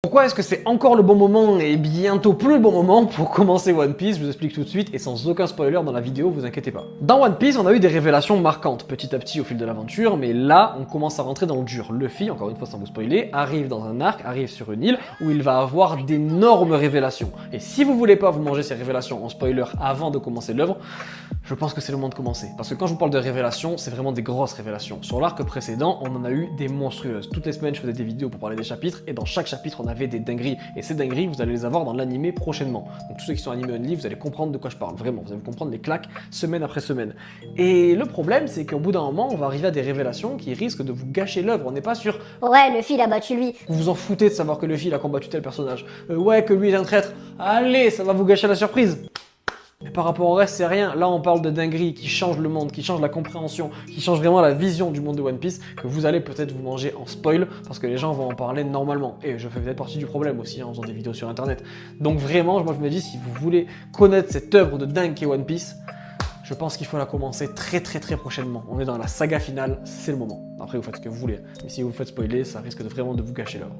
Pourquoi est-ce que c'est encore le bon moment et bientôt plus le bon moment pour commencer One Piece? Je vous explique tout de suite et sans aucun spoiler dans la vidéo, vous inquiétez pas. Dans One Piece, on a eu des révélations marquantes petit à petit au fil de l'aventure, mais là, on commence à rentrer dans le dur. Luffy, encore une fois sans vous spoiler, arrive dans un arc, arrive sur une île où il va avoir d'énormes révélations. Et si vous voulez pas vous manger ces révélations en spoiler avant de commencer l'œuvre, je pense que c'est le moment de commencer. Parce que quand je vous parle de révélations, c'est vraiment des grosses révélations. Sur l'arc précédent, on en a eu des monstrueuses. Toutes les semaines, je faisais des vidéos pour parler des chapitres, et dans chaque chapitre, on avait des dingueries. Et ces dingueries, vous allez les avoir dans l'animé prochainement. Donc tous ceux qui sont animés only, vous allez comprendre de quoi je parle. Vraiment, vous allez comprendre les claques semaine après semaine. Et le problème, c'est qu'au bout d'un moment, on va arriver à des révélations qui risquent de vous gâcher l'œuvre. On n'est pas sûr. Ouais, Luffy il a battu lui. Vous vous en foutez de savoir que Luffy il a combattu tel personnage. Ouais, que lui il est un traître. Allez, ça va vous gâcher la surprise. Mais par rapport au reste, c'est rien. Là, on parle de dingueries qui changent le monde, qui changent la compréhension, qui changent vraiment la vision du monde de One Piece, que vous allez peut-être vous manger en spoil, parce que les gens vont en parler normalement. Et je fais peut-être partie du problème aussi, en faisant des vidéos sur internet. Donc vraiment, moi je me dis, si vous voulez connaître cette œuvre de dingue qu'est One Piece, je pense qu'il faut la commencer très prochainement. On est dans la saga finale, c'est le moment. Après, vous faites ce que vous voulez. Mais si vous faites spoiler, ça risque de vraiment de vous gâcher l'œuvre.